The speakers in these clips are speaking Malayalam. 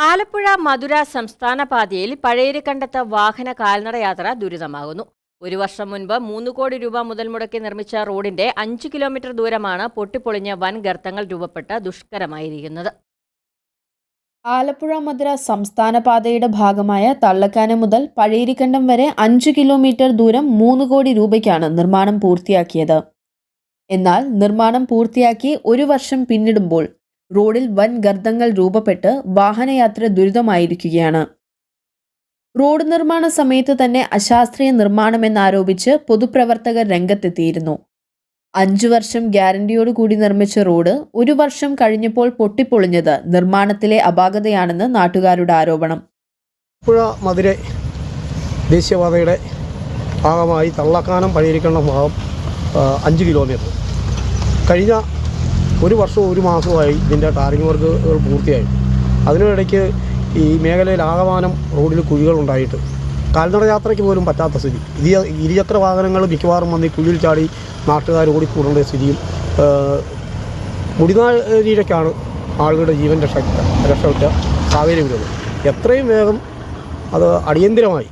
ആലപ്പുഴ മധുര സംസ്ഥാന പാതയിൽ പഴയരിക്കണ്ടത്ത് വാഹന കാൽനടയാത്ര ദുരിതമാകുന്നു. ഒരു വർഷം മുൻപ് 3 കോടി രൂപ മുതൽ മുടക്കി നിർമ്മിച്ച റോഡിന്റെ 5 കിലോമീറ്റർ ദൂരമാണ് പൊട്ടിപ്പൊളിഞ്ഞ് വൻ ഗർത്തങ്ങൾ രൂപപ്പെട്ട് ദുഷ്കരമായിരിക്കുന്നത്. ആലപ്പുഴ മധുര സംസ്ഥാന പാതയുടെ ഭാഗമായ തള്ളക്കാനം മുതൽ പഴയരിക്കണ്ടം വരെ 5 കിലോമീറ്റർ ദൂരം 3 കോടി രൂപയ്ക്കാണ് നിർമ്മാണം പൂർത്തിയാക്കിയത്. എന്നാൽ നിർമ്മാണം പൂർത്തിയാക്കി ഒരു വർഷം പിന്നിടുമ്പോൾ റോഡിൽ വൻ ഗർത്തങ്ങൾ രൂപപ്പെട്ട് വാഹനയാത്ര ദുരിതമായിരിക്കുകയാണ്. റോഡ് നിർമ്മാണ സമയത്ത് തന്നെ അശാസ്ത്രീയ നിർമ്മാണമെന്നാരോപിച്ച് പൊതുപ്രവർത്തകർ രംഗത്തെത്തിയിരുന്നു. 5 വർഷം ഗ്യാരണ്ടിയോടുകൂടി നിർമ്മിച്ച റോഡ് ഒരു വർഷം കഴിഞ്ഞപ്പോൾ പൊട്ടിപ്പൊളിഞ്ഞത് നിർമ്മാണത്തിലെ അപാകതയാണെന്ന് നാട്ടുകാരുടെ ആരോപണം. ആലപ്പുഴ മധുര ദേശീയപാതയുടെ ഭാഗമായി തള്ളക്കാനം പഴയരിക്കണ്ടം ഭാഗം 5 കിലോമീറ്റർ കഴിഞ്ഞ ഒരു വർഷവും ഒരു മാസവുമായി ഇതിൻ്റെ ടാറിങ് വർക്കുകൾ പൂർത്തിയായി. അതിനിടയ്ക്ക് ഈ മേഖലയിൽ ആകമാനം റോഡിൽ കുഴികളുണ്ടായിട്ട് കാൽനട യാത്രയ്ക്ക് പോലും പറ്റാത്ത സ്ഥിതി. ഇരുചക്ര വാഹനങ്ങൾ മിക്കവാറും വന്ന് കുഴിയിൽ ചാടി നാട്ടുകാർ ഓടിക്കൂടേണ്ട സ്ഥിതിയും മുടിനാരിഴയ്ക്കാണ് ആളുകളുടെ ജീവൻ രക്ഷപ്പെട്ട സാഹചര്യമുള്ളത്. എത്രയും വേഗം അത് അടിയന്തിരമായി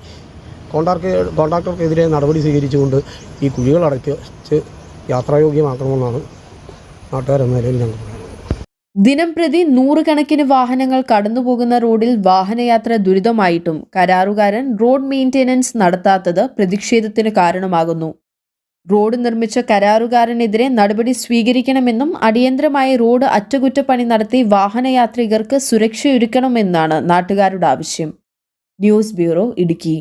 കോൺട്രാക്ടർക്കെതിരെ നടപടി സ്വീകരിച്ചുകൊണ്ട് ഈ കുഴികൾ അടച്ച് യാത്രായോഗ്യമാക്കണമെന്നാണ് നാട്ടുകാരെന്ന നിലയിൽ ഞങ്ങൾ പറയുന്നത്. ദിനംപ്രതി 100 കണക്കിന് വാഹനങ്ങൾ കടന്നുപോകുന്ന റോഡിൽ വാഹനയാത്ര ദുരിതമായിട്ടും കരാറുകാരൻ റോഡ് മെയിൻ്റെനൻസ് നടത്താത്തത് പ്രതിഷേധത്തിന് കാരണമാകുന്നു. റോഡ് നിർമ്മിച്ച കരാറുകാരനെതിരെ നടപടി സ്വീകരിക്കണമെന്നും അടിയന്തരമായി റോഡ് അറ്റകുറ്റപ്പണി നടത്തി വാഹനയാത്രികർക്ക് സുരക്ഷയൊരുക്കണമെന്നാണ് നാട്ടുകാരുടെ ആവശ്യം. News bureau, Idukki.